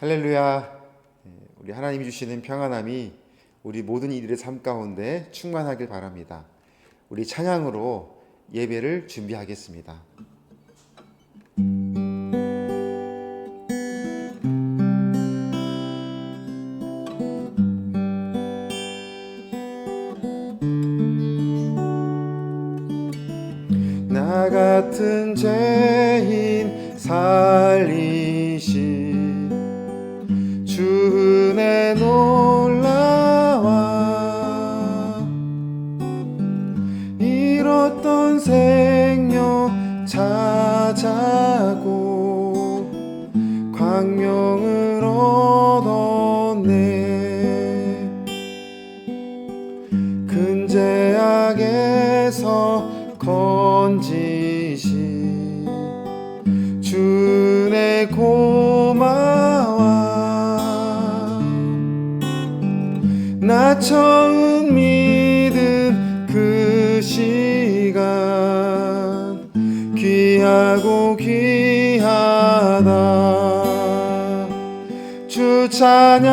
할렐루야. 우리 하나님이 주시는 평안함이 우리 모든 이들의 삶 가운데 충만하길 바랍니다. 우리 찬양으로 예배를 준비하겠습니다. 나 같은 죄인 살리신 주 은혜 놀라와 잃었던 생명 찾아고 광명을 얻었네. 근제악에서 건지신 주 은혜 고마워. 나 처음 믿은 그 시간 귀하고 귀하다. 주 찬양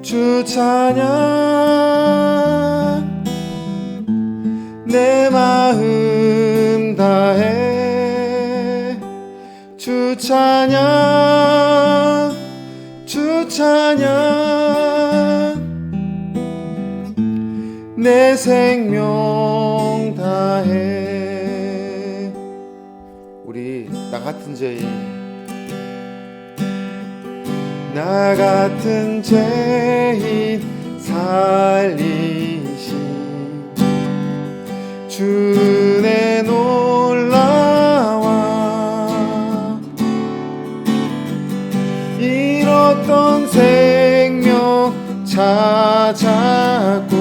주 찬양 내 마음 다해. 주 찬양 주 찬양 내 생명 다해. 우리 나 같은 죄인 나 같은 죄인 살리신 주 은혜 놀라와 잃었던 생명 찾았고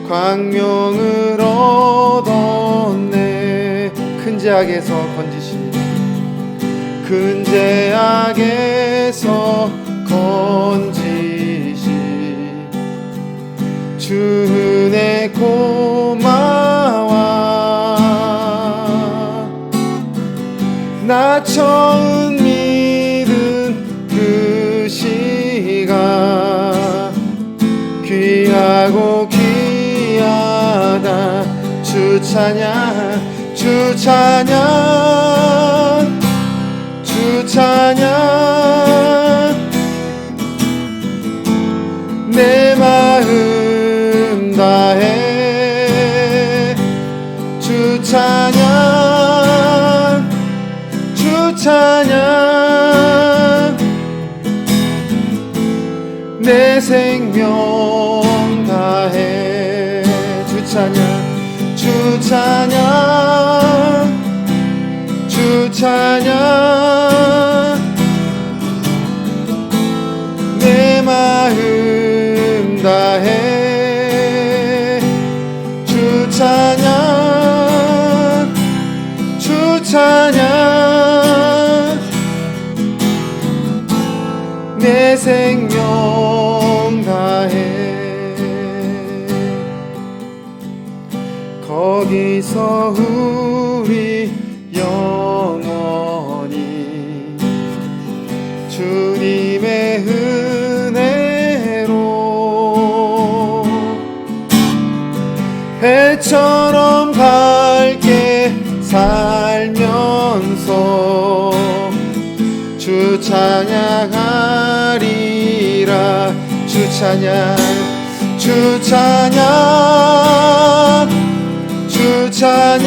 광명을 얻었네. 근제악에서 건지신 근제악에서 건지신 주 은혜 고마워. 나 처음 믿은 그 시간 귀하고 귀하다. 주 찬양 주 찬양 주 찬양 내 마음 다해. 주 찬양 주 찬양 내 생명 다해. 주 찬양 주 찬양 주 찬양 내 마음 다해. 주 찬양 주 찬양 내 생명 다해. 거기서 우리 영원히 주님의 은혜로 해처럼 밝게 살면서 주 찬양하리라. 주 찬양 주 찬양 주 찬양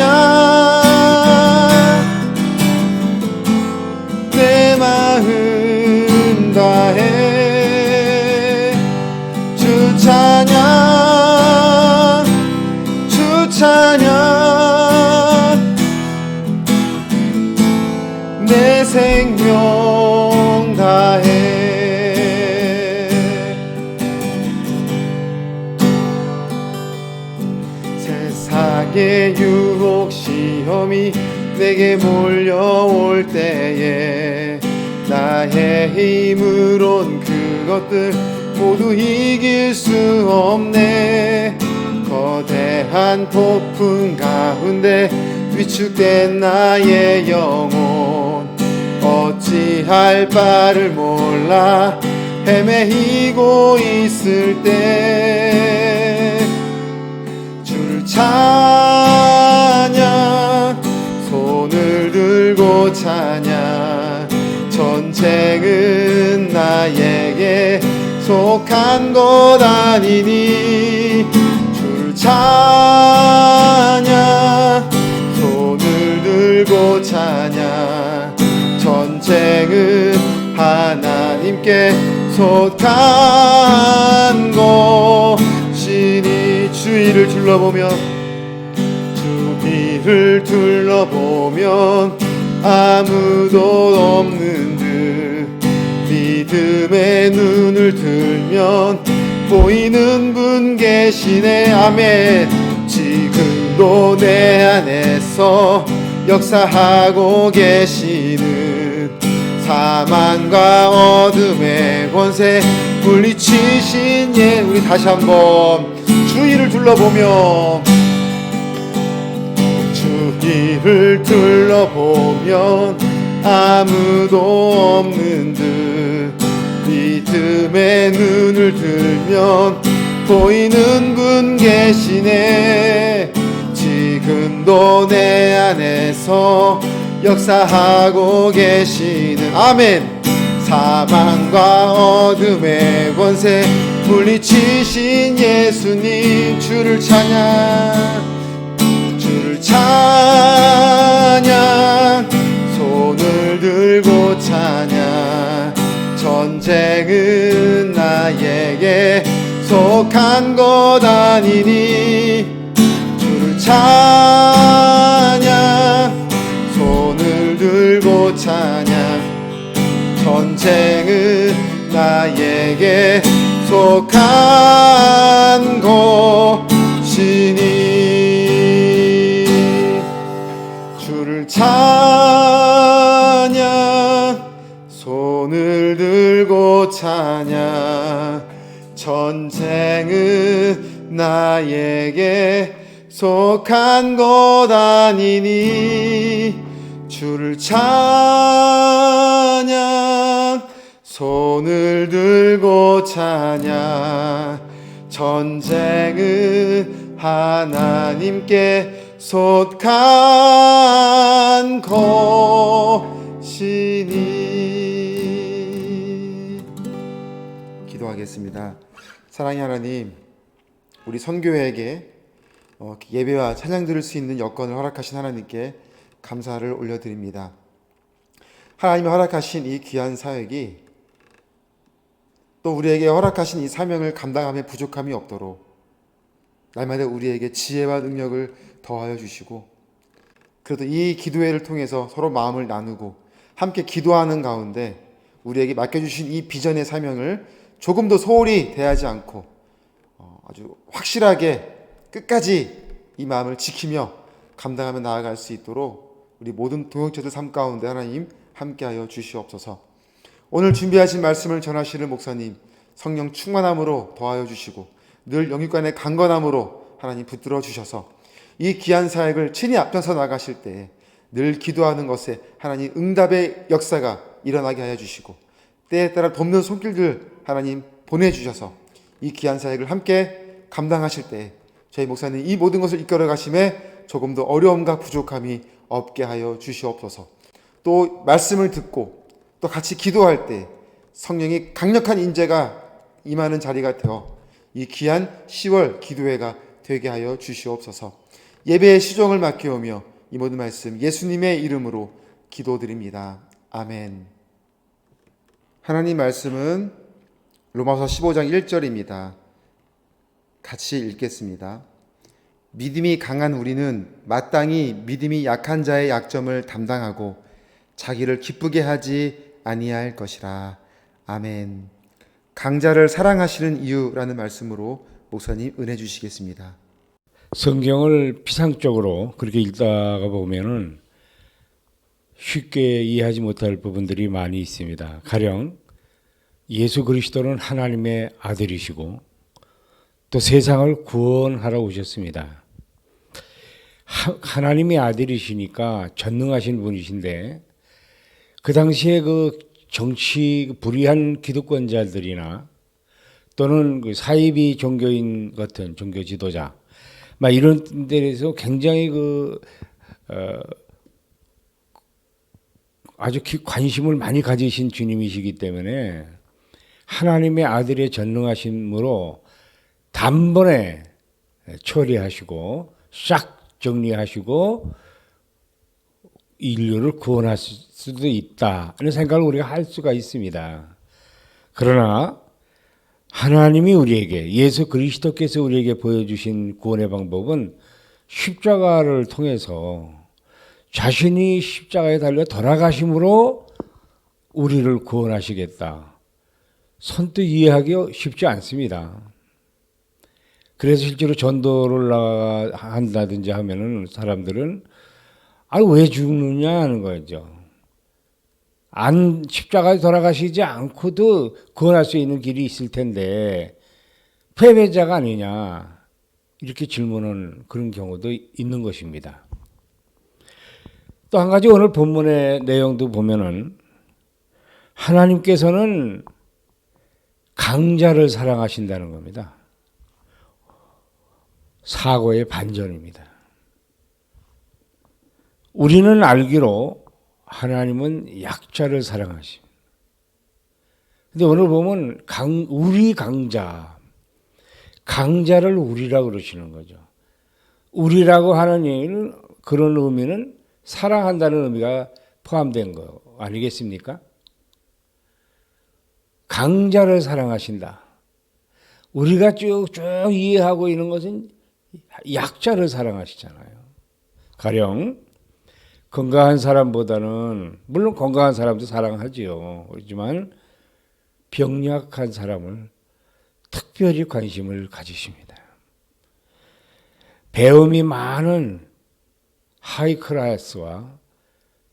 내 마음 다해. 주 찬양 주 찬양 내 생명 다해. 세상의 유혹 시험이 내게 몰려올 때에 나의 힘으론 그것들 모두 이길 수 없네. 거대한 폭풍 가운데 위축된 나의 영혼 어찌할 바를 몰라 헤매이고 있을 때 주를 찬양 손을 들고 찬양 전쟁은 나에게 속한 것 아니니 주를 찬양 손을 들고 찬양 전쟁은 하나님께 속한 것이니 주위를 둘러보면 아무도 없는 듯 믿음의 눈을 들면 보이는 분 계시네. 아멘. 지금도 내 안에서 역사하고 계시는 사망과 어둠의 권세 물리치신 우리 다시 한번 주위를 둘러보면 아무도 없는 듯 믿음의 눈을 들면 보이는 분 계시네. 지금도 내 안에서 역사하고 계시는 아멘. 사망과 어둠의 권세 물리치신 예수님 주를 찬양 손을 들고 찬양 전쟁은 나에게 속한 것 아니니 주를 찬양 손을 들고 찬양 전쟁은 나에게 속한 것이니 주를 찬양 손을 들고 찬양 전쟁은 나에게 속한 것 아니니 주를 찬양 손을 들고 찬양 전쟁은 하나님께 속한 것이니. 기도하겠습니다. 사랑의 하나님, 우리 선교회에게 예배와 찬양 드릴 수 있는 여건을 허락하신 하나님께 감사를 올려드립니다. 하나님이 허락하신 이 귀한 사역이 또 우리에게 허락하신 이 사명을 감당함에 부족함이 없도록 날마다 우리에게 지혜와 능력을 더하여 주시고, 그래도 이 기도회를 통해서 서로 마음을 나누고 함께 기도하는 가운데 우리에게 맡겨주신 이 비전의 사명을 조금도 소홀히 대하지 않고 아주 확실하게 끝까지 이 마음을 지키며 감당하며 나아갈 수 있도록 우리 모든 동역자들 삶 가운데 하나님 함께하여 주시옵소서. 오늘 준비하신 말씀을 전하시는 목사님 성령 충만함으로 더하여 주시고 늘 영육간의 강건함으로 하나님 붙들어 주셔서 이 귀한 사역을 친히 앞장서 나가실 때에 늘 기도하는 것에 하나님 응답의 역사가 일어나게 하여 주시고 때에 따라 돕는 손길들 하나님 보내주셔서 이 귀한 사역을 함께 감당하실 때에 저희 목사님 이 모든 것을 이끌어 가심에 조금도 어려움과 부족함이 없게 하여 주시옵소서. 또 말씀을 듣고 또 같이 기도할 때 성령이 강력한 인재가 임하는 자리가 되어 이 귀한 10월 기도회가 되게 하여 주시옵소서. 예배의 시종을 맡겨오며 이 모든 말씀 예수님의 이름으로 기도드립니다. 아멘. 하나님 말씀은 로마서 15장 1절입니다. 같이 읽겠습니다. 믿음이 강한 우리는 마땅히 믿음이 약한 자의 약점을 담당하고 자기를 기쁘게 하지 아니할 것이라. 아멘. 강자를 사랑하시는 이유라는 말씀으로 목사님 은혜 주시겠습니다. 성경을 피상적으로 그렇게 읽다가 보면은 쉽게 이해하지 못할 부분들이 많이 있습니다. 가령 예수 그리스도는 하나님의 아들이시고 또 세상을 구원하러 오셨습니다. 하나님의 아들이시니까 전능하신 분이신데 그 당시에 그 정치 불의한 기득권자들이나 또는 그 사이비 종교인 같은 종교 지도자 막 이런 데에서 굉장히 아주 관심을 많이 가지신 주님이시기 때문에 하나님의 아들의 전능하심으로 단번에 처리하시고 싹 정리하시고 인류를 구원할 수도 있다 하는 생각을 우리가 할 수가 있습니다. 그러나 하나님이 우리에게 예수 그리스도께서 우리에게 보여주신 구원의 방법은 십자가를 통해서 자신이 십자가에 달려 돌아가심으로 우리를 구원하시겠다. 선뜻 이해하기 쉽지 않습니다. 그래서 실제로 전도를 한다든지 하면은 사람들은 왜 죽느냐 하는 거죠. 십자가에 돌아가시지 않고도 구원할 수 있는 길이 있을 텐데 패배자가 아니냐 이렇게 질문하는 그런 경우도 있는 것입니다. 또 한 가지 오늘 본문의 내용도 보면은 하나님께서는 강자를 사랑하신다는 겁니다. 사고의 반전입니다. 우리는 알기로 하나님은 약자를 사랑하십니다. 근데 오늘 보면 우리 강자를 우리라고 그러시는 거죠. 우리라고 하는 얘기는 그런 의미는 사랑한다는 의미가 포함된 거 아니겠습니까? 강자를 사랑하신다. 우리가 쭉쭉 이해하고 있는 것은 약자를 사랑하시잖아요. 가령 건강한 사람보다는 물론 건강한 사람도 사랑하지요. 그렇지만 병약한 사람을 특별히 관심을 가지십니다. 배움이 많은 하이클래스와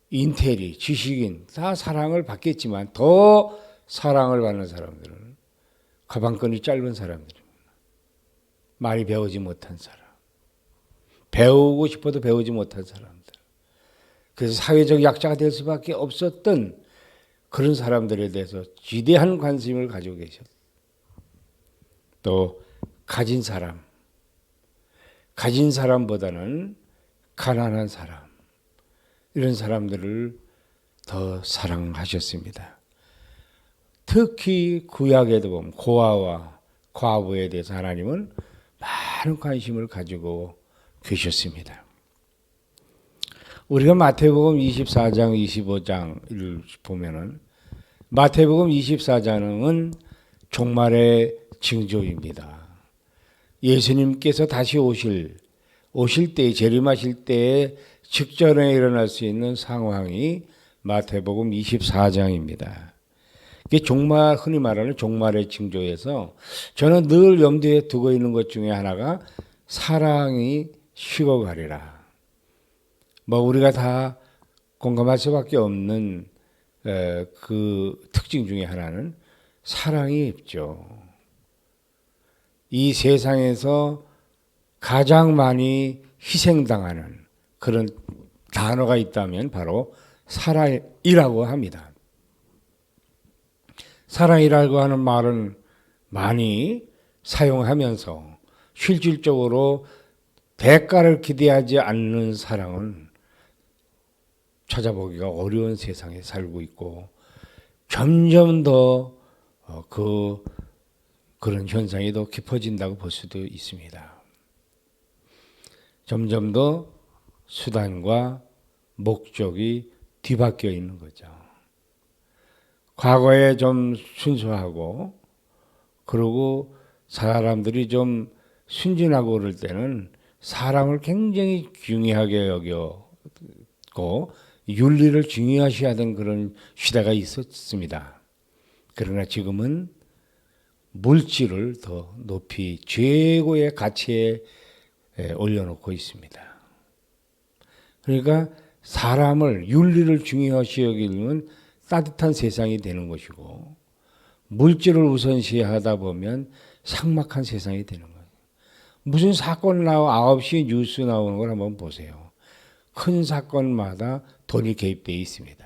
인텔리, 지식인 다 사랑을 받겠지만 더 사랑을 받는 사람들은 가방끈이 짧은 사람들입니다. 많이 배우지 못한 사람. 배우고 싶어도 배우지 못한 사람들. 그래서 사회적 약자가 될 수밖에 없었던 그런 사람들에 대해서 지대한 관심을 가지고 계셨어요. 또 가진 사람보다는 가난한 사람, 이런 사람들을 더 사랑하셨습니다. 특히 구약에도 보면 고아와 과부에 대해서 하나님은 많은 관심을 가지고 계셨습니다. 우리가 마태복음 24장, 25장을 보면은 마태복음 24장은 종말의 징조입니다. 예수님께서 다시 오실 때, 재림하실 때에 직전에 일어날 수 있는 상황이 마태복음 24장입니다. 이게 흔히 말하는 종말의 징조에서 저는 늘 염두에 두고 있는 것 중에 하나가 사랑이 식어가리라. 우리가 다 공감할 수밖에 없는 그 특징 중에 하나는 사랑이 있죠. 이 세상에서 가장 많이 희생당하는 그런 단어가 있다면 바로 사랑이라고 합니다. 사랑이라고 하는 말은 많이 사용하면서 실질적으로 대가를 기대하지 않는 사랑은 찾아보기가 어려운 세상에 살고 있고 점점 더 그런 현상이 더 깊어진다고 볼 수도 있습니다. 점점 더 수단과 목적이 뒤바뀌어 있는 거죠. 과거에 좀 순수하고 그리고 사람들이 좀 순진하고 그럴 때는 사랑을 굉장히 중요하게 여겼고 윤리를 중요시하던 그런 시대가 있었습니다. 그러나 지금은 물질을 더 높이 최고의 가치에 올려놓고 있습니다. 그러니까 사람을 윤리를 중요시 여기면 따뜻한 세상이 되는 것이고 물질을 우선시하다 보면 삭막한 세상이 되는 거예요. 무슨 사건 9시 뉴스 나오는 걸 한번 보세요. 큰 사건마다 돈이 개입되어 있습니다.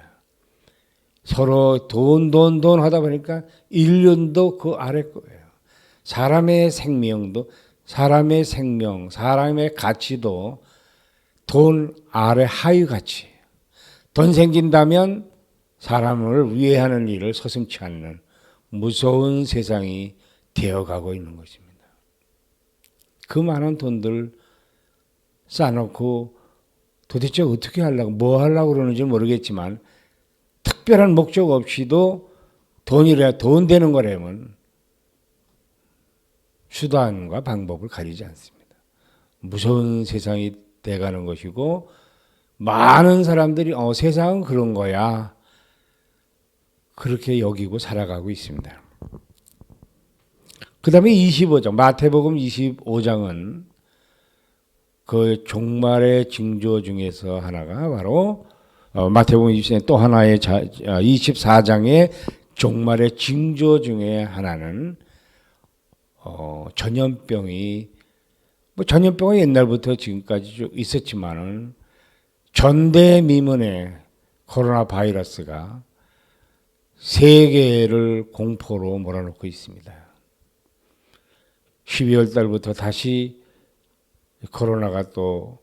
서로 돈 하다 보니까 인륜도 그 아래 거예요. 사람의 생명도, 사람의 생명, 사람의 가치도 돈 아래 하위 가치예요. 돈 생긴다면 사람을 위해하는 일을 서슴지 않는 무서운 세상이 되어가고 있는 것입니다. 그 많은 돈들 쌓아놓고 도대체 어떻게 하려고, 뭐 하려고 그러는지 모르겠지만 특별한 목적 없이도 돈 되는 거라면 수단과 방법을 가리지 않습니다. 무서운 세상이 돼가는 것이고 많은 사람들이 세상은 그런 거야 그렇게 여기고 살아가고 있습니다. 그 다음에 25장 마태복음 25장은 그 종말의 징조 중에서 하나가 바로 마태복음 24장 또 하나의 24장의 종말의 징조 중에 하나는 전염병이 전염병은 옛날부터 지금까지 있었지만은 전대미문의 코로나 바이러스가 세계를 공포로 몰아넣고 있습니다. 12월 달부터 다시 코로나가 또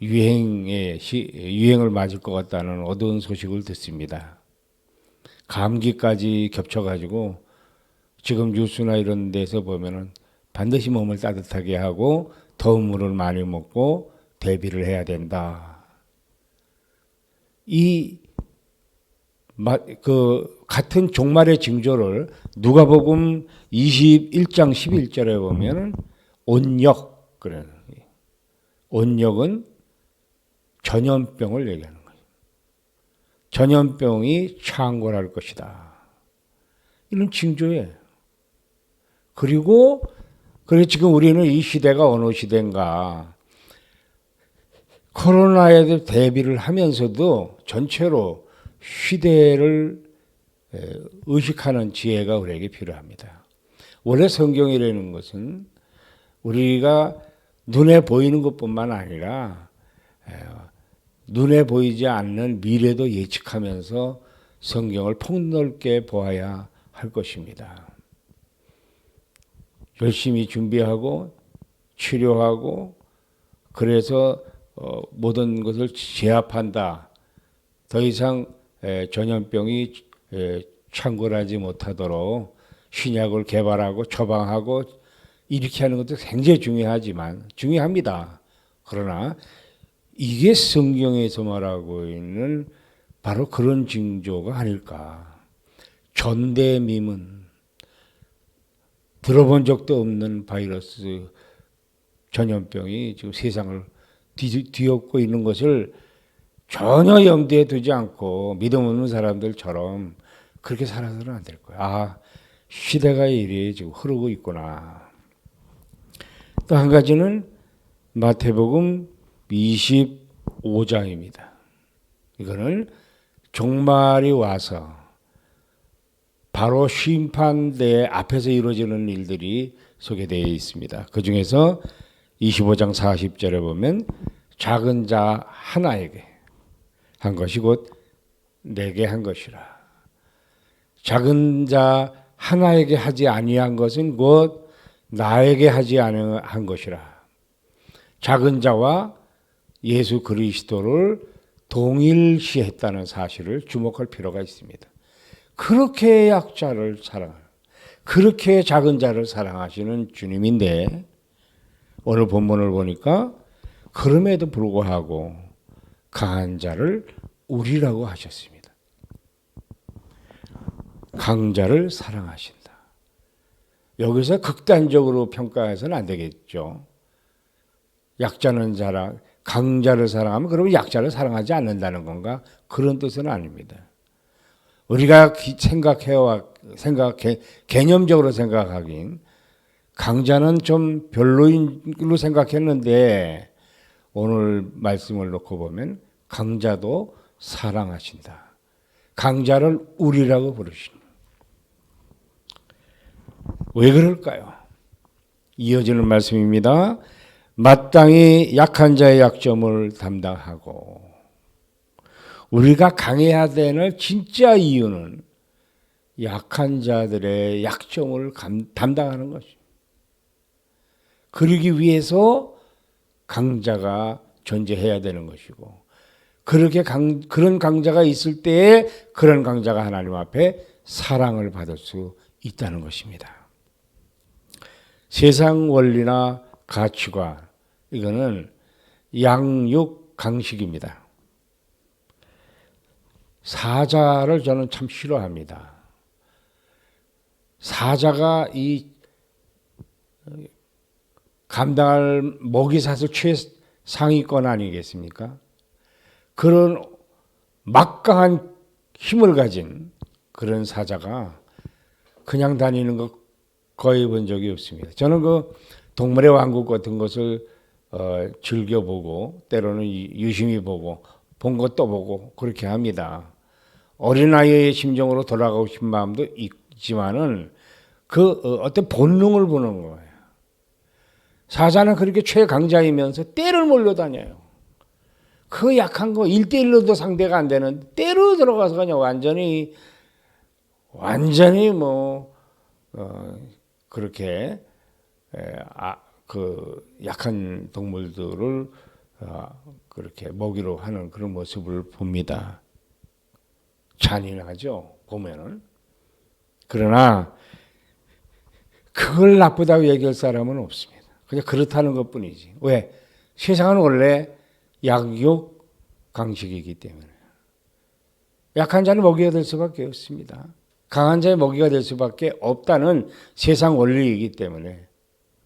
유행을 맞을 것 같다는 어두운 소식을 듣습니다. 감기까지 겹쳐가지고 지금 뉴스나 이런 데서 보면은 반드시 몸을 따뜻하게 하고 더운 물을 많이 먹고 대비를 해야 된다. 그 같은 종말의 징조를 누가복음 21장 11절에 보면은 온역 그래. 온역은 전염병을 얘기하는 거예요. 전염병이 창궐할 것이다. 이런 징조예요. 그리고 지금 우리는 이 시대가 어느 시대인가? 코로나에 대비를 하면서도 전체로 시대를 의식하는 지혜가 우리에게 필요합니다. 원래 성경이라는 것은 우리가 눈에 보이는 것뿐만 아니라 눈에 보이지 않는 미래도 예측하면서 성경을 폭넓게 보아야 할 것입니다. 열심히 준비하고 치료하고 그래서 모든 것을 제압한다. 더 이상 전염병이 창궐하지 못하도록 신약을 개발하고 처방하고 이렇게 하는 것도 굉장히 중요합니다. 그러나 이게 성경에서 말하고 있는 바로 그런 징조가 아닐까. 전대미문, 들어본 적도 없는 바이러스 전염병이 지금 세상을 뒤엎고 있는 것을 전혀 염두에 두지 않고 믿음 없는 사람들처럼 그렇게 살아서는 안 될 거야. 시대가 이리 지금 흐르고 있구나. 또 한 가지는 마태복음 25장입니다. 이거는 종말이 와서 바로 심판대 앞에서 이루어지는 일들이 소개되어 있습니다. 그 중에서 25장 40절에 보면 작은 자 하나에게 한 것이 곧 내게 한 것이라. 작은 자 하나에게 하지 아니한 것은 곧 나에게 하지 아니한 것이라. 작은 자와 예수 그리스도를 동일시했다는 사실을 주목할 필요가 있습니다. 그렇게 약자를 그렇게 작은 자를 사랑하시는 주님인데 오늘 본문을 보니까 그럼에도 불구하고 강한 자를 우리라고 하셨습니다. 강자를 사랑하신다. 여기서 극단적으로 평가해서는 안 되겠죠. 약자는 강자를 사랑하면 그러면 약자를 사랑하지 않는다는 건가? 그런 뜻은 아닙니다. 우리가 개념적으로 생각하긴 강자는 좀 별로인 걸로 생각했는데 오늘 말씀을 놓고 보면 강자도 사랑하신다. 강자를 우리라고 부르신다. 왜 그럴까요? 이어지는 말씀입니다. 마땅히 약한 자의 약점을 담당하고 우리가 강해야 되는 진짜 이유는 약한 자들의 약점을 담당하는 것입니다. 그러기 위해서 강자가 존재해야 되는 것이고, 그런 강자가 있을 때에 그런 강자가 하나님 앞에 사랑을 받을 수 있다는 것입니다. 세상 원리나 가치관, 이거는 양육 강식입니다. 사자를 저는 참 싫어합니다. 사자가 이 감당할 먹이사슬 최상위권 아니겠습니까? 그런 막강한 힘을 가진 그런 사자가 그냥 다니는 거 거의 본 적이 없습니다. 저는 그 동물의 왕국 같은 것을 즐겨보고 때로는 유심히 보고 본 것도 보고 그렇게 합니다. 어린아이의 심정으로 돌아가고 싶은 마음도 있지만은 그 어떤 본능을 보는 거예요. 사자는 그렇게 최강자이면서 떼를 몰려다녀요. 그 약한 거 1대1로도 상대가 안 되는 떼로 들어가서 그냥 완전히 그렇게 그 약한 동물들을 그렇게 먹이로 하는 그런 모습을 봅니다. 잔인하죠, 보면은. 그러나 그걸 나쁘다고 얘기할 사람은 없습니다. 그냥 그렇다는 것뿐이지. 왜? 세상은 원래 양육 강식이기 때문에 약한 자는 먹이가 될 수밖에 없습니다. 강한 자의 먹이가 될 수밖에 없다는 세상 원리이기 때문에.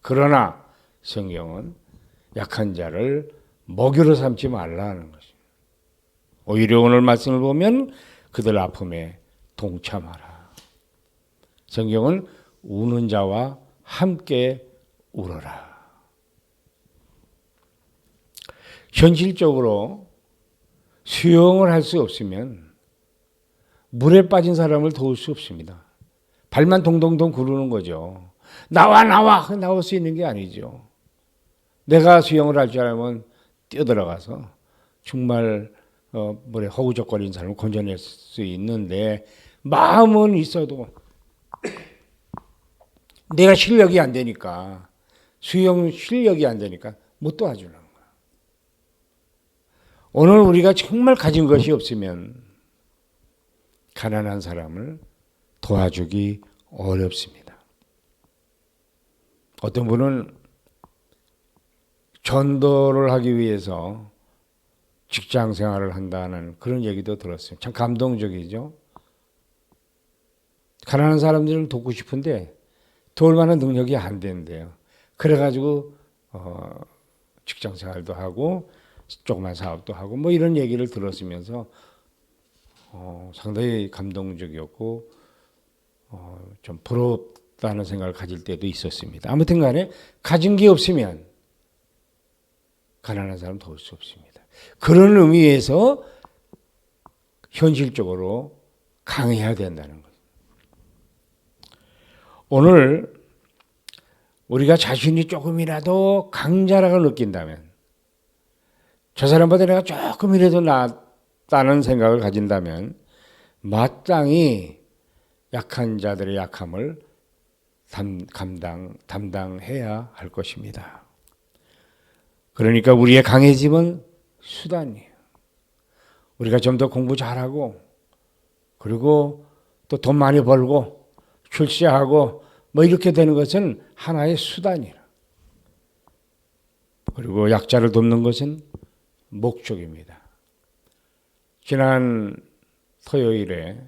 그러나 성경은 약한 자를 먹이로 삼지 말라는 것입니다. 오히려 오늘 말씀을 보면 그들 아픔에 동참하라. 성경은 우는 자와 함께 울어라. 현실적으로 수영을 할 수 없으면 물에 빠진 사람을 도울 수 없습니다. 발만 동동동 구르는 거죠. 나와 나올 수 있는 게 아니죠. 내가 수영을 할 줄 알면 뛰어들어가서 정말 물에 허우적거리는 사람을 건져낼 수 있는데 마음은 있어도 내가 실력이 안 되니까 수영 실력이 안 되니까 못 도와주는 거야. 오늘 우리가 정말 가진 것이 없으면 가난한 사람을 도와주기 어렵습니다. 어떤 분은 전도를 하기 위해서 직장 생활을 한다는 그런 얘기도 들었어요. 참 감동적이죠. 가난한 사람들을 돕고 싶은데 도울 만한 능력이 안 된대요. 그래가지고 직장 생활도 하고 조그만 사업도 하고 뭐 이런 얘기를 들었으면서 상당히 감동적이었고 좀 부럽다는 생각을 가질 때도 있었습니다. 아무튼 간에 가진 게 없으면 가난한 사람 도울 수 없습니다. 그런 의미에서 현실적으로 강해야 된다는 거예요. 오늘 우리가 자신이 조금이라도 강자라고 느낀다면, 저 사람보다 내가 조금이라도 낫다는 생각을 가진다면 마땅히 약한 자들의 약함을 담당해야 할 것입니다. 그러니까 우리의 강해짐은 수단이에요. 우리가 좀 더 공부 잘하고 그리고 또 돈 많이 벌고 출세하고 뭐 이렇게 되는 것은 하나의 수단이라. 그리고 약자를 돕는 것은 목적입니다. 지난 토요일에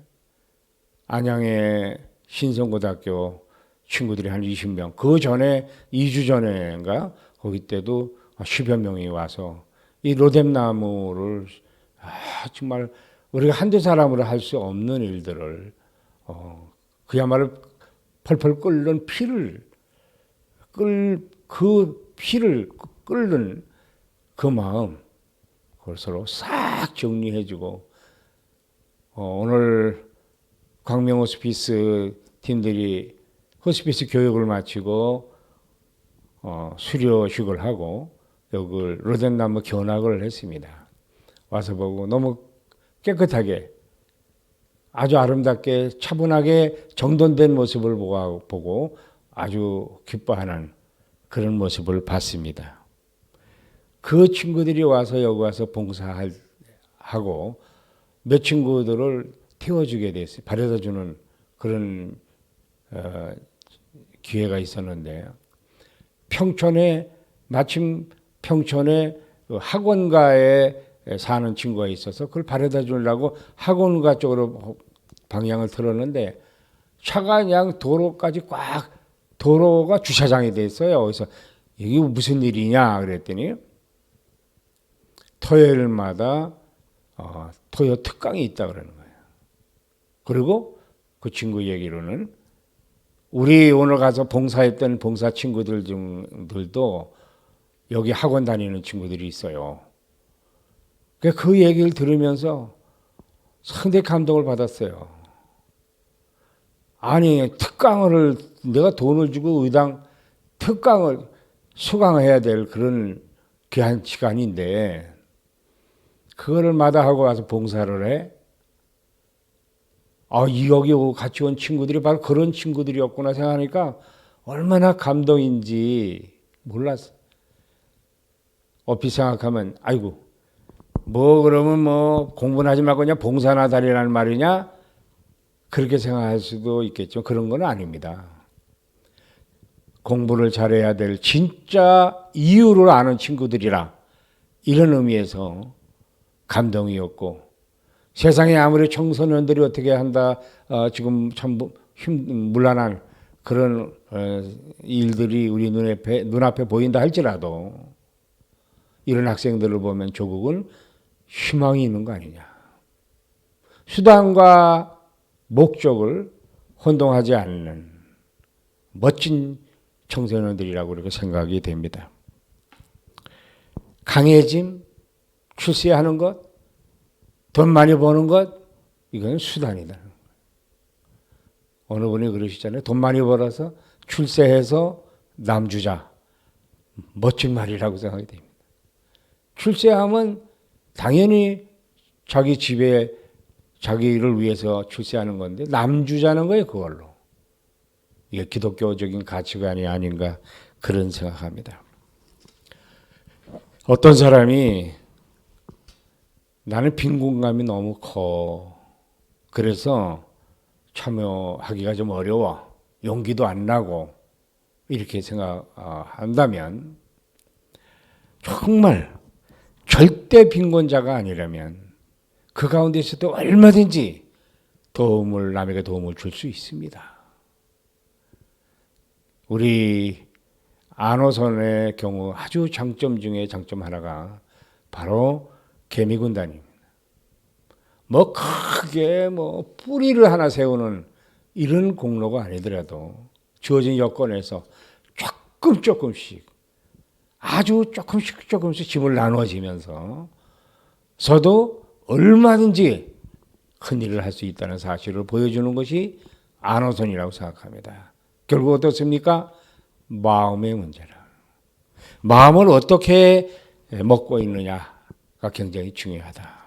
안양의 신성고등학교 친구들이 한 20명, 그 전에 2주 전에인가 거기 때도 10여 명이 와서 이 로뎀나무를 정말 우리가 한두 사람으로 할 수 없는 일들을 그야말로 펄펄 끓는 피를 끓는 그 마음, 그걸 서로 싹 정리해주고 오늘 광명 호스피스 팀들이 호스피스 교육을 마치고 수료식을 하고 여기 로뎀나무 견학을 했습니다. 와서 보고 너무 깨끗하게 아주 아름답게 차분하게 정돈된 모습을 보고 아주 기뻐하는 그런 모습을 봤습니다. 그 친구들이 와서 여기 와서 봉사하고 몇 친구들을 태워주게 됐어요. 바래다 주는 그런 기회가 있었는데 마침 평촌에 학원가에 사는 친구가 있어서 그걸 바래다 주려고 학원가 쪽으로 방향을 틀었는데 차가 그냥 도로가 주차장이 돼 있어요. 그래서 이게 무슨 일이냐 그랬더니 토요일마다 토요 특강이 있다 그러는 거예요. 그리고 그 친구 얘기로는 우리 오늘 가서 봉사했던 봉사 친구들도 여기 학원 다니는 친구들이 있어요. 그 얘기를 들으면서 상당히 감동을 받았어요. 아니 특강을 내가 돈을 주고 의당 특강을 수강해야 될 그런 귀한 시간인데 그거를 마다하고 와서 봉사를 해? 여기 같이 온 친구들이 바로 그런 친구들이었구나 생각하니까 얼마나 감동인지 몰랐어. 얼핏 생각하면 아이고 그러면 공부는 하지 말고 그냥 봉사나 다니라는 말이냐? 그렇게 생각할 수도 있겠죠. 그런 건 아닙니다. 공부를 잘해야 될 진짜 이유를 아는 친구들이라 이런 의미에서 감동이었고 세상에 아무리 청소년들이 어떻게 한다 지금 참 문란한 그런 일들이 우리 눈앞에 보인다 할지라도 이런 학생들을 보면 조국은 희망이 있는 거 아니냐. 수단과 목적을 혼동하지 않는 멋진 청소년들이라고 그렇게 생각이 됩니다. 강해짐, 출세하는 것, 돈 많이 버는 것, 이건 수단이다. 어느 분이 그러시잖아요. 돈 많이 벌어서 출세해서 남주자. 멋진 말이라고 생각이 됩니다. 출세하면 당연히 자기 집에 자기를 위해서 출세하는 건데 남주자는 거예요, 그걸로. 이게 기독교적인 가치관이 아닌가 그런 생각합니다. 어떤 사람이 나는 빈곤감이 너무 커. 그래서 참여하기가 좀 어려워. 용기도 안 나고 이렇게 생각한다면 정말 절대 빈곤자가 아니라면 그 가운데서도 얼마든지 남에게 도움을 줄 수 있습니다. 우리 안호선의 경우 아주 장점 중에 장점 하나가 바로 개미군단입니다. 크게 뿌리를 하나 세우는 이런 공로가 아니더라도 주어진 여건에서 조금씩 아주 조금씩 짐을 나누어지면서 서도 얼마든지 큰 일을 할 수 있다는 사실을 보여주는 것이 안호선이라고 생각합니다. 결국 어떻습니까? 마음의 문제라. 마음을 어떻게 먹고 있느냐가 굉장히 중요하다.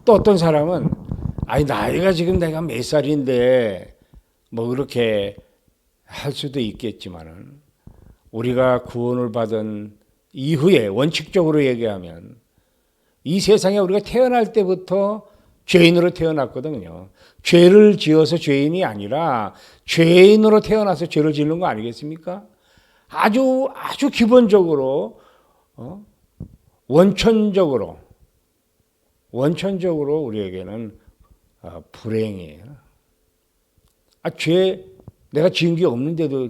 또 어떤 사람은 나이가 지금 내가 몇 살인데 그렇게 할 수도 있겠지만은 우리가 구원을 받은 이후에 원칙적으로 얘기하면 이 세상에 우리가 태어날 때부터 죄인으로 태어났거든요. 죄를 지어서 죄인이 아니라 죄인으로 태어나서 죄를 짓는 거 아니겠습니까? 아주 기본적으로 원천적으로 우리에게는 불행이에요. 내가 지은 게 없는데도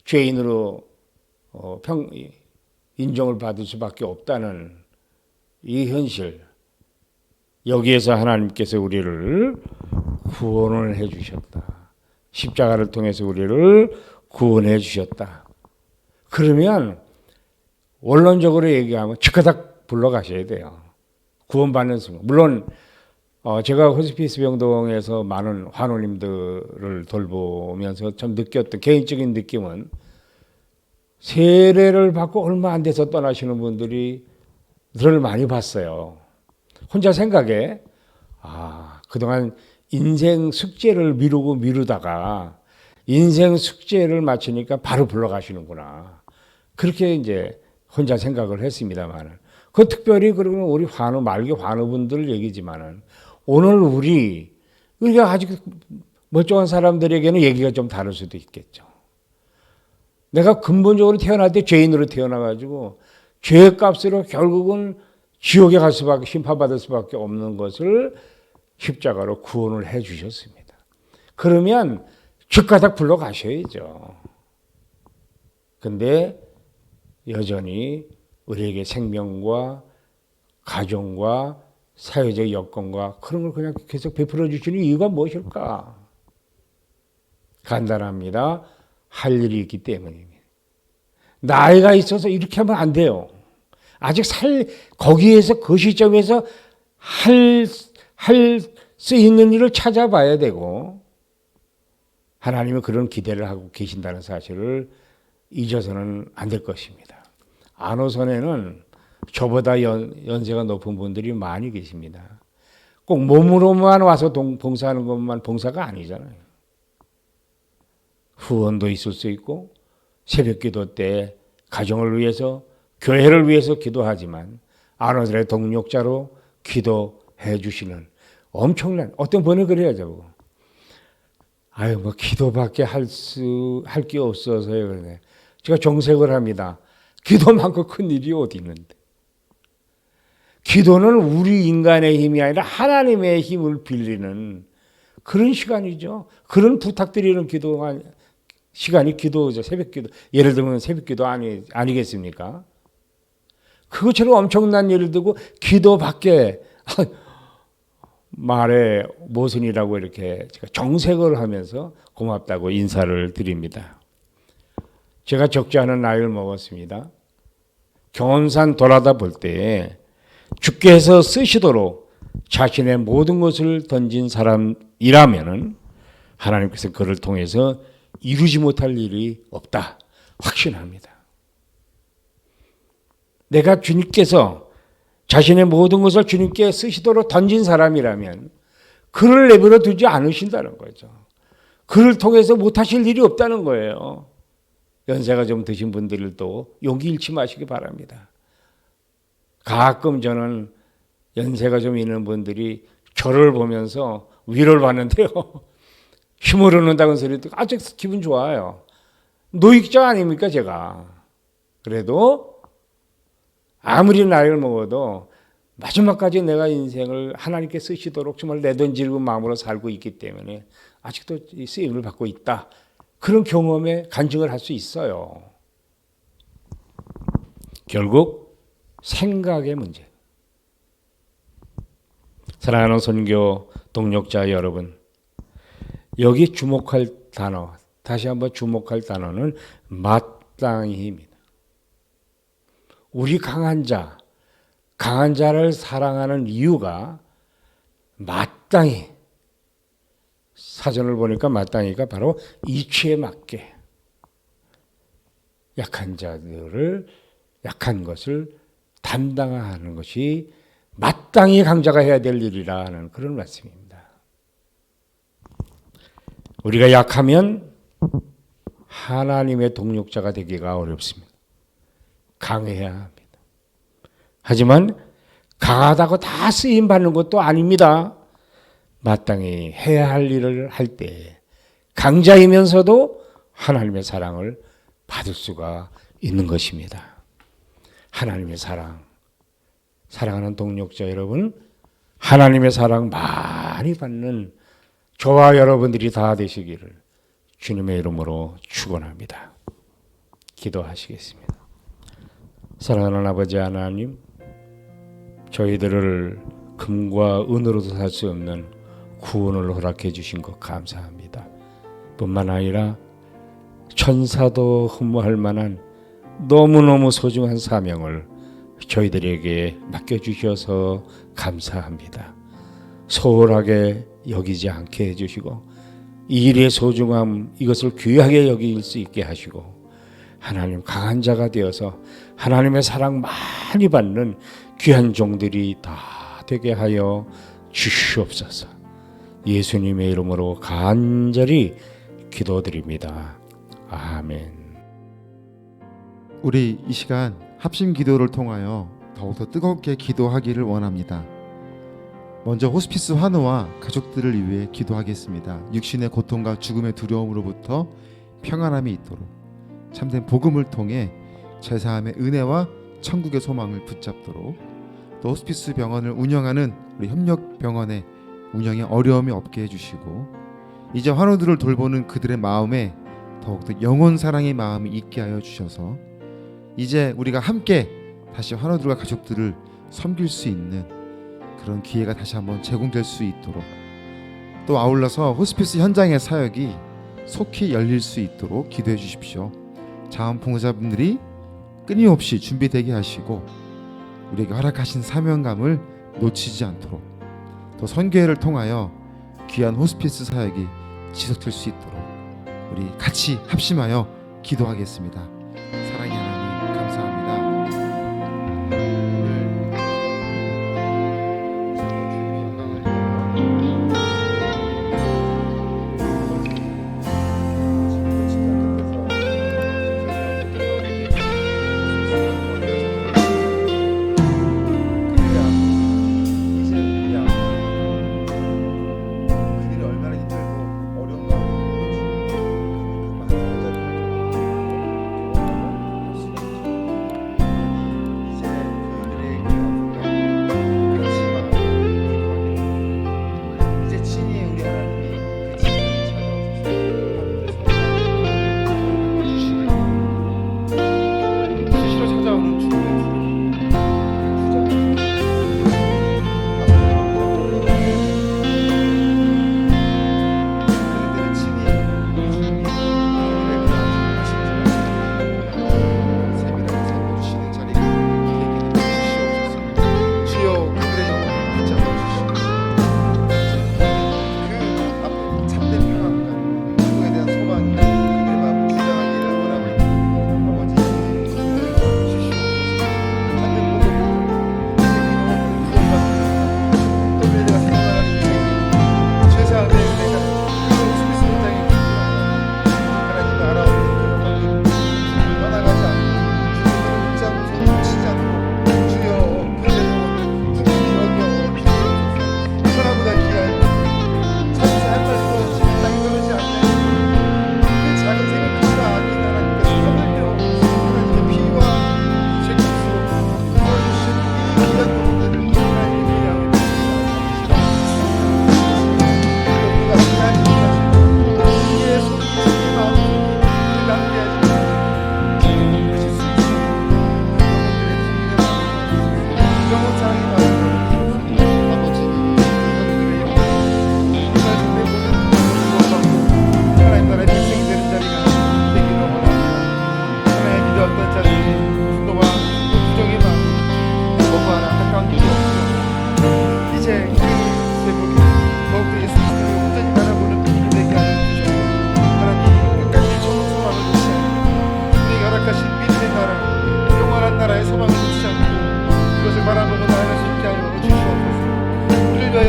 죄인으로 인정을 받을 수밖에 없다는 이 현실. 여기에서 하나님께서 우리를 구원을 해 주셨다. 십자가를 통해서 우리를 구원해 주셨다. 그러면 원론적으로 얘기하면 즉가닥 불러가셔야 돼요. 구원받는 순간. 물론 제가 호스피스 병동에서 많은 환우님들을 돌보면서 참 느꼈던 개인적인 느낌은 세례를 받고 얼마 안 돼서 떠나시는 분들을 많이 봤어요. 혼자 생각해. 그동안 인생 숙제를 미루다가 인생 숙제를 마치니까 바로 불러가시는구나. 그렇게 이제 혼자 생각을 했습니다만은. 그 특별히 그러면 우리 말기 환우분들 얘기지만은 오늘 우리가 아직 멀쩡한 사람들에게는 얘기가 좀 다를 수도 있겠죠. 내가 근본적으로 태어날 때 죄인으로 태어나가지고 죄의 값으로 결국은 지옥에 갈 수밖에, 심판받을 수밖에 없는 것을 십자가로 구원을 해 주셨습니다. 그러면 죗가닥 불러 가셔야죠. 근데 여전히 우리에게 생명과 가정과 사회적 여건과 그런 걸 그냥 계속 베풀어 주시는 이유가 무엇일까? 간단합니다. 할 일이 있기 때문입니다. 나이가 있어서 이렇게 하면 안 돼요. 아직 거기에서 그 시점에서 할 수 있는 일을 찾아봐야 되고 하나님은 그런 기대를 하고 계신다는 사실을 잊어서는 안 될 것입니다. 안호선에는 저보다 연세가 높은 분들이 많이 계십니다. 꼭 몸으로만 와서 봉사하는 것만 봉사가 아니잖아요. 후원도 있을 수 있고 새벽 기도 때 가정을 위해서 교회를 위해서 기도하지만 안호선의 동력자로 기도해 주시는 엄청난 어떤 분은 그래야죠. 뭐 기도밖에 할 게 없어서요. 그러네. 제가 정색을 합니다. 기도만큼 큰 일이 어디 있는데. 기도는 우리 인간의 힘이 아니라 하나님의 힘을 빌리는 그런 시간이죠. 그런 부탁드리는 시간이 기도죠. 새벽 기도. 예를 들면 새벽 기도 아니겠습니까? 그것처럼 엄청난 예를 들고 기도밖에 말에 모순이라고 이렇게 제가 정색을 하면서 고맙다고 인사를 드립니다. 제가 적지 않은 나이를 먹었습니다. 경험산 돌아다 볼 때 주께서 쓰시도록 자신의 모든 것을 던진 사람이라면은 하나님께서 그를 통해서 이루지 못할 일이 없다 확신합니다. 내가 주님께서 자신의 모든 것을 주님께 쓰시도록 던진 사람이라면 그를 내버려 두지 않으신다는 거죠. 그를 통해서 못하실 일이 없다는 거예요. 연세가 좀 드신 분들도 용기 잃지 마시기 바랍니다. 가끔 저는 연세가 좀 있는 분들이 저를 보면서 위로를 받는데요. 힘을 얻는다는 소리 듣고 아주 기분 좋아요. 노익자 아닙니까 제가. 그래도 아무리 나이를 먹어도 마지막까지 내가 인생을 하나님께 쓰시도록 정말 내던지는 마음으로 살고 있기 때문에 아직도 쓰임을 받고 있다. 그런 경험에 간증을 할 수 있어요. 결국 생각의 문제. 사랑하는 선교 동력자 여러분, 여기 주목할 단어, 다시 한번 주목할 단어는 마땅히입니다. 우리 강한 자를 사랑하는 이유가 마땅히, 사전을 보니까 마땅히가 바로 이치에 맞게 약한 자들을, 약한 것을 담당하는 것이 마땅히 강자가 해야 될 일이라는 그런 말씀입니다. 우리가 약하면 하나님의 동력자가 되기가 어렵습니다. 강해야 합니다. 하지만 강하다고 다 쓰임 받는 것도 아닙니다. 마땅히 해야 할 일을 할 때 강자이면서도 하나님의 사랑을 받을 수가 있는 것입니다. 하나님의 사랑하는 동력자 여러분, 하나님의 사랑 많이 받는 저와 여러분들이 다 되시기를 주님의 이름으로 축원합니다. 기도하시겠습니다. 사랑하는 아버지 하나님, 저희들을 금과 은으로도 살 수 없는 구원을 허락해 주신 것 감사합니다. 뿐만 아니라 천사도 흠모할 만한 너무너무 소중한 사명을 저희들에게 맡겨주셔서 감사합니다. 소홀하게 여기지 않게 해주시고 이 일의 소중함, 이것을 귀하게 여길 수 있게 하시고 하나님 강한 자가 되어서 하나님의 사랑 많이 받는 귀한 종들이 다 되게 하여 주시옵소서. 예수님의 이름으로 간절히 기도드립니다. 아멘. 우리 이 시간 합심 기도를 통하여 더욱더 뜨겁게 기도하기를 원합니다. 먼저 호스피스 환우와 가족들을 위해 기도하겠습니다. 육신의 고통과 죽음의 두려움으로부터 평안함이 있도록 참된 복음을 통해 제사함의 은혜와 천국의 소망을 붙잡도록, 또 호스피스 병원을 운영하는 우리 협력병원의 운영에 어려움이 없게 해주시고, 이제 환우들을 돌보는 그들의 마음에 더욱더 영혼 사랑의 마음이 있게 하여 주셔서 이제 우리가 함께 다시 환우들과 가족들을 섬길 수 있는 그런 기회가 다시 한번 제공될 수 있도록, 또 아울러서 호스피스 현장의 사역이 속히 열릴 수 있도록 기도해 주십시오. 자원봉사자분들이 끊임없이 준비되게 하시고 우리에게 허락하신 사명감을 놓치지 않도록, 또 선교회를 통하여 귀한 호스피스 사역이 지속될 수 있도록 우리 같이 합심하여 기도하겠습니다. 사랑의 하나님 감사합니다.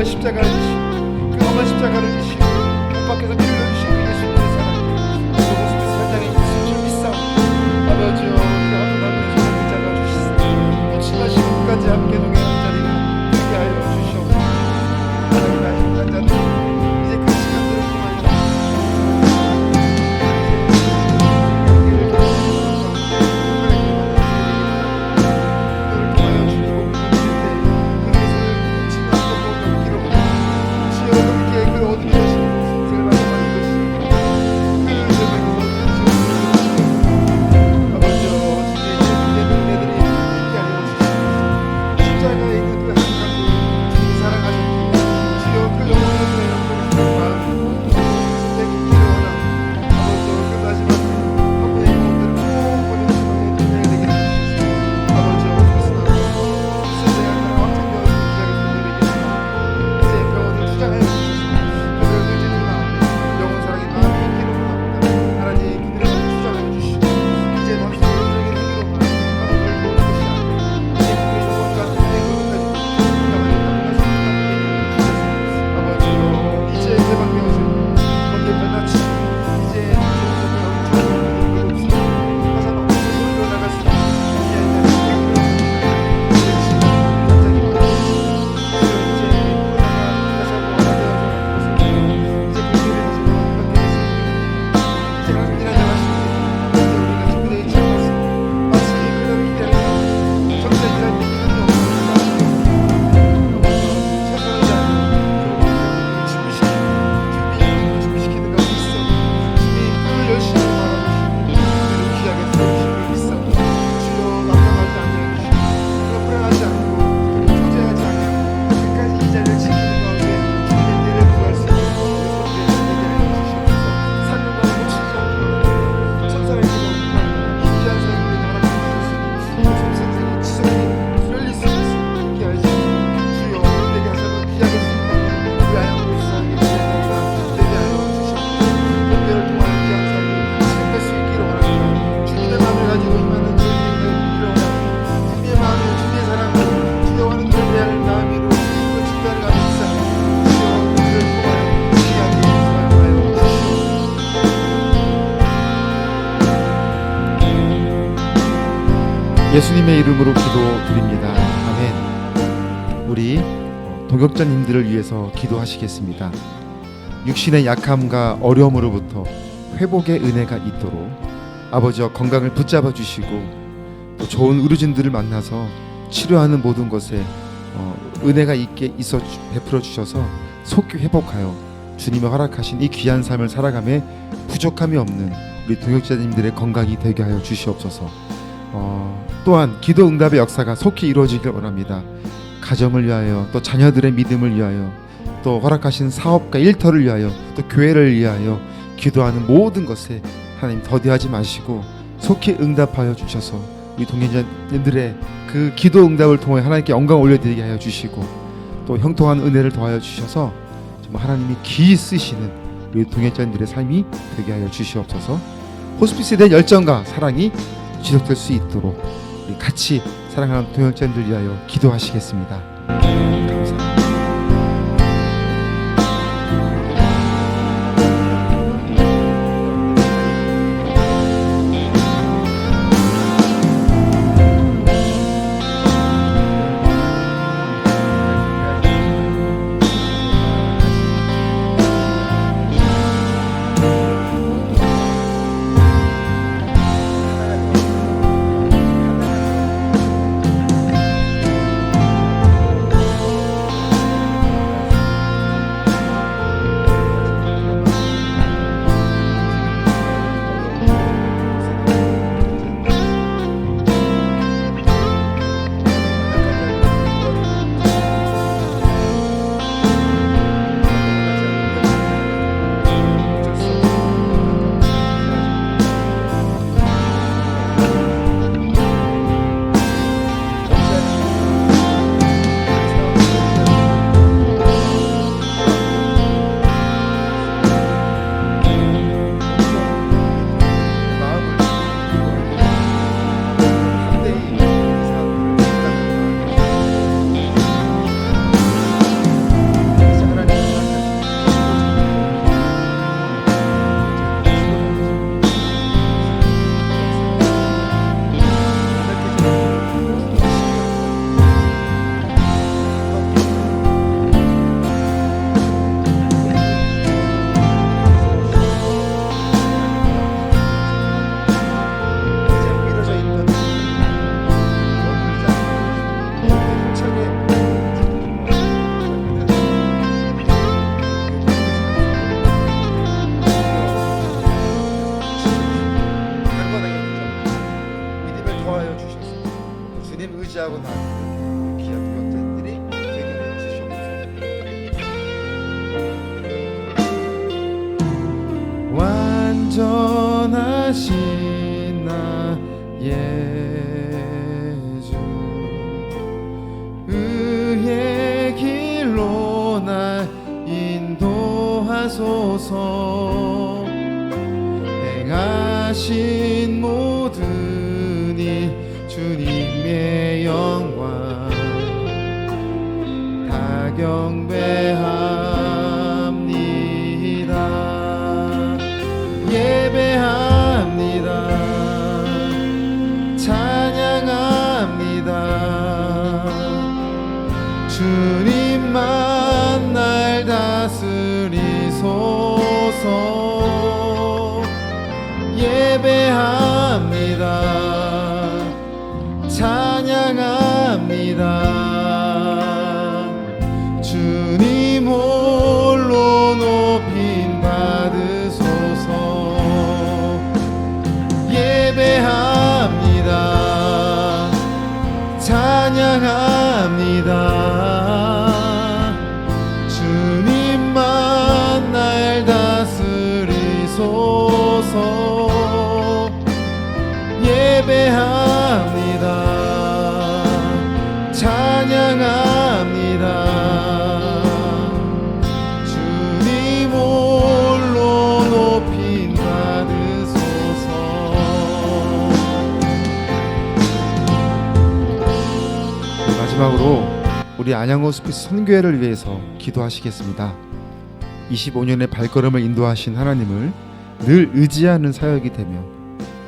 십자가를 지시고 그 험한 십자가를 지시고 못 박혀서 피를 흘리신 그 예수님의 사랑, 그 모습의 현장에 있으신 줄 믿사오니 아버지여 그 아픈 하늘의 손을 잡아주시사 묻히마시고 끝까지 함께 동행하는 자리가 되게 하여 주시옵소서. 하나님 나의 인자들 이제 그 시간들을 통하여 예수님의 이름으로 기도드립니다. 아멘. 우리 동역자님들을 위해서 기도하시겠습니다. 육신의 약함과 어려움으로부터 회복의 은혜가 있도록 아버지와 건강을 붙잡아 주시고 또 좋은 의료진들을 만나서 치료하는 모든 것에 은혜가 있게 있어 베풀어 주셔서 속히 회복하여 주님이 허락하신 이 귀한 삶을 살아감에 부족함이 없는 우리 동역자님들의 건강이 되게 하여 주시옵소서. 또한 기도 응답의 역사가 속히 이루어지길 원합니다. 가정을 위하여 또 자녀들의 믿음을 위하여 또 허락하신 사업과 일터를 위하여 또 교회를 위하여 기도하는 모든 것에 하나님 더디하지 마시고 속히 응답하여 주셔서 우리 동역자님들의 그 기도 응답을 통해 하나님께 영광 올려드리게 하여 주시고 또 형통한 은혜를 더하여 주셔서 정말 하나님이 기이 쓰시는 우리 동역자님들의 삶이 되게 하여 주시옵소서. 호스피스에 대한 열정과 사랑이 지속될 수 있도록 우리 같이 사랑하는 동역자님들 위하여 기도하시겠습니다. 감사합니다. 의지하고 나아가는 귀한 동역자들이 되게 하여 주시옵소서. 완전하신 나 예수 의의 길로 날 인도하소서. 행하신 모든 일 주님의 영광 다 경배합니다. 예배합니다. 찬양합니다. 주님만 날 다스리소서. 예배합니다. 찬양합니다. 주님 홀로 높임 받으소서. 예배합니다. 찬양합니다. 주님만 날 다스리소서. 예배합니다. 찬양합니다. 주님 홀로 높임 받으소서. 마지막으로 우리 안양호스피스 선교회를 위해서 기도하시겠습니다. 25년의 발걸음을 인도하신 하나님을 늘 의지하는 사역이 되며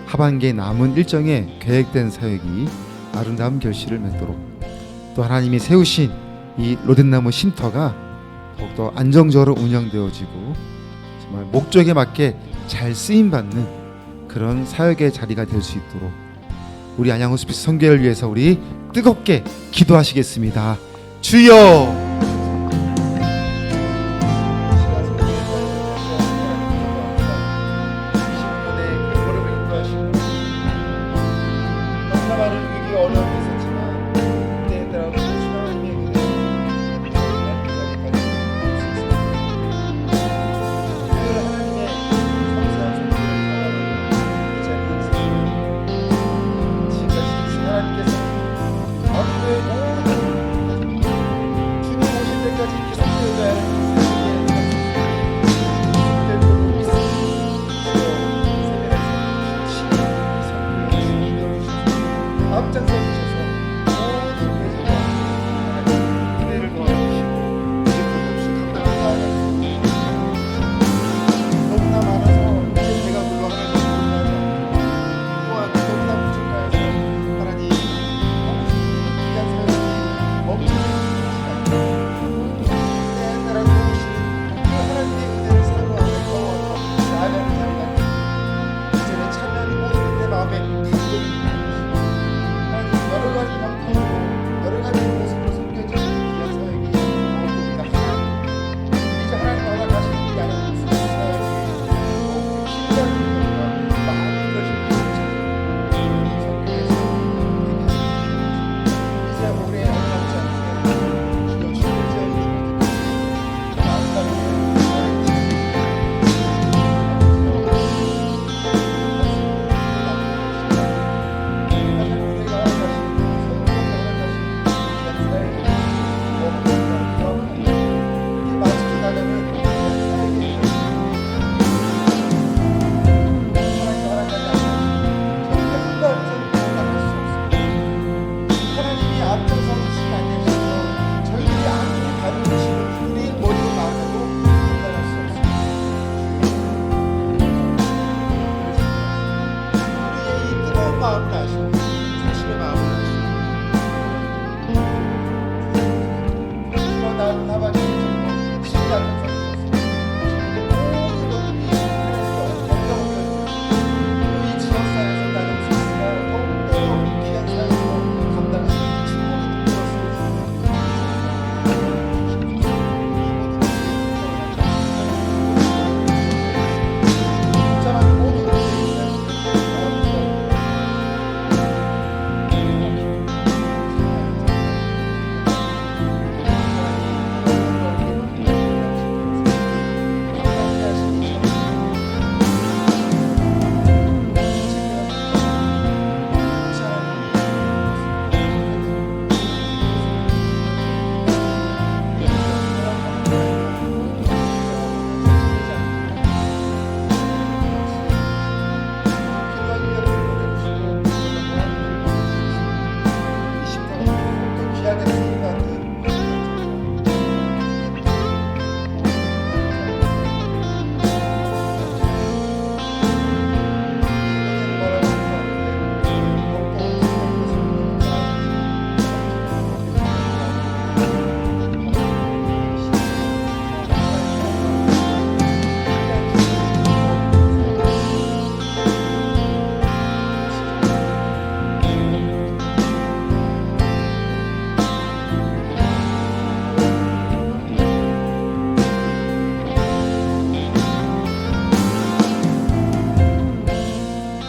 하반기에 남은 일정에 계획된 사역이 아름다운 결실을 맺도록, 또 하나님이 세우신 이 로덴나무 쉼터가 더욱더 안정적으로 운영되어지고 정말 목적에 맞게 잘 쓰임받는 그런 사역의 자리가 될 수 있도록 우리 안양호스피스 선교회를 위해서 우리 뜨겁게 기도하시겠습니다. 주여!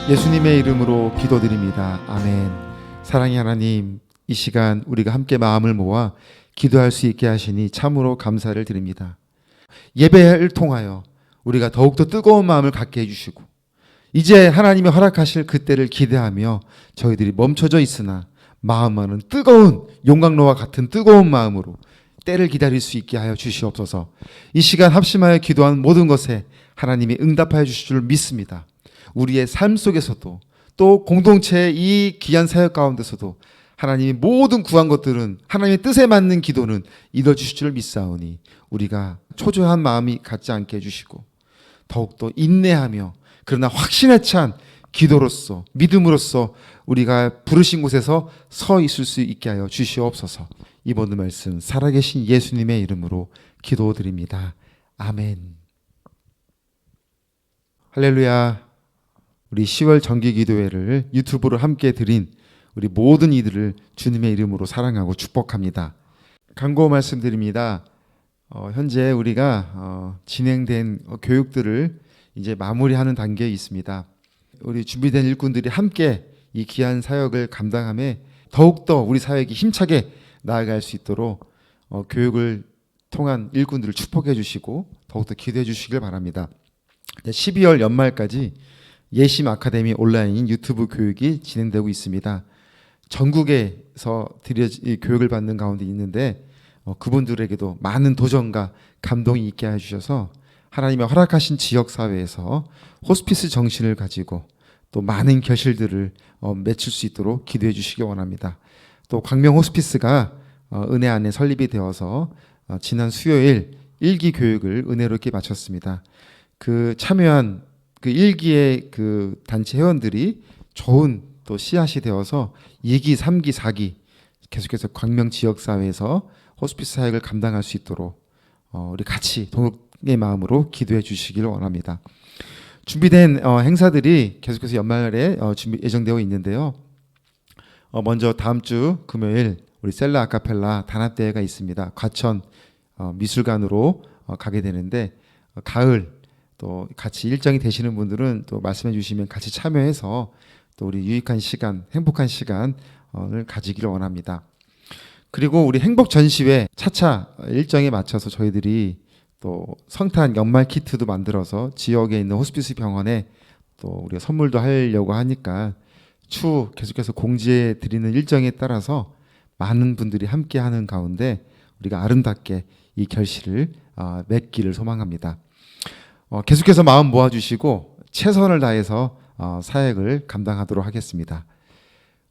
예수님의 이름으로 기도드립니다. 아멘. 사랑의 하나님, 이 시간 우리가 함께 마음을 모아 기도할 수 있게 하시니 참으로 감사를 드립니다. 예배를 통하여 우리가 더욱더 뜨거운 마음을 갖게 해주시고 이제 하나님이 허락하실 그때를 기대하며 저희들이 멈춰져 있으나 마음만은 뜨거운 용광로와 같은 뜨거운 마음으로 때를 기다릴 수 있게 하여 주시옵소서. 이 시간 합심하여 기도한 모든 것에 하나님이 응답하여 주실 줄 믿습니다. 우리의 삶 속에서도 또 공동체의 이 귀한 사역 가운데서도 하나님이 모든 구한 것들은 하나님의 뜻에 맞는 기도는 이뤄 주실 줄 믿사오니 우리가 초조한 마음이 갖지 않게 해주시고 더욱더 인내하며 그러나 확신에 찬 기도로서 믿음으로써 우리가 부르신 곳에서 서 있을 수 있게 하여 주시옵소서. 이 모든 말씀 살아계신 예수님의 이름으로 기도드립니다. 아멘. 할렐루야. 우리 10월 정기기도회를 유튜브로 함께 드린 우리 모든 이들을 주님의 이름으로 사랑하고 축복합니다. 간구 말씀드립니다. 현재 우리가 진행된 교육들을 이제 마무리하는 단계에 있습니다. 우리 준비된 일꾼들이 함께 이 귀한 사역을 감당함에 더욱더 우리 사역이 힘차게 나아갈 수 있도록 교육을 통한 일꾼들을 축복해 주시고 더욱더 기도해 주시길 바랍니다. 12월 연말까지 예심 아카데미 온라인 유튜브 교육이 진행되고 있습니다. 전국에서 교육을 받는 가운데 있는데 그분들에게도 많은 도전과 감동이 있게 해주셔서 하나님의 허락하신 지역사회에서 호스피스 정신을 가지고 또 많은 결실들을 맺을 수 있도록 기도해 주시기 원합니다. 또 광명 호스피스가 은혜 안에 설립이 되어서 지난 수요일 1기 교육을 은혜롭게 마쳤습니다. 그 참여한 그 1기의 그 단체 회원들이 좋은 또 씨앗이 되어서 2기, 3기, 4기 계속해서 광명 지역사회에서 호스피스 사역을 감당할 수 있도록 우리 같이 동역의 마음으로 기도해 주시길 원합니다. 준비된 행사들이 계속해서 연말에 예정되어 있는데요. 먼저 다음 주 금요일 우리 셀라 아카펠라 단합대회가 있습니다. 과천 미술관으로 가게 되는데 가을 또 같이 일정이 되시는 분들은 또 말씀해 주시면 같이 참여해서 또 우리 유익한 시간, 행복한 시간을 가지기를 원합니다. 그리고 우리 행복 전시회 차차 일정에 맞춰서 저희들이 또 성탄 연말 키트도 만들어서 지역에 있는 호스피스 병원에 또 우리가 선물도 하려고 하니까 추후 계속해서 공지해 드리는 일정에 따라서 많은 분들이 함께하는 가운데 우리가 아름답게 이 결실을 맺기를 소망합니다. 계속해서 마음 모아주시고 최선을 다해서 사역을 감당하도록 하겠습니다.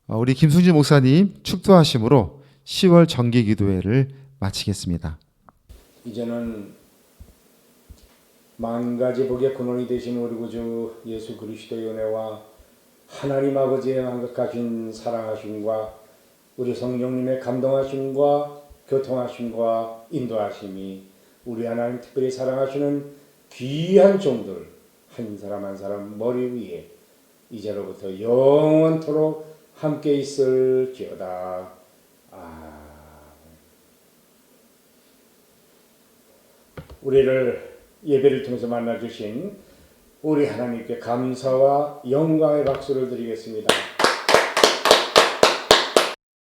우리 김승진 목사님 축도하심으로 10월 정기기도회를 마치겠습니다. 이제는 만 가지 복의 근원이 되신 우리 구주 예수 그리스도의 은혜와 하나님 아버지의 완벽하신 사랑하심과 우리 성령님의 감동하심과 교통하심과 인도하심이 우리 하나님 특별히 사랑하시는 귀한 종들 한 사람 한 사람 머리 위에 이제로부터 영원토록 함께 있을지어다. 우리를 예배를 통해서 만나주신 우리 하나님께 감사와 영광의 박수를 드리겠습니다.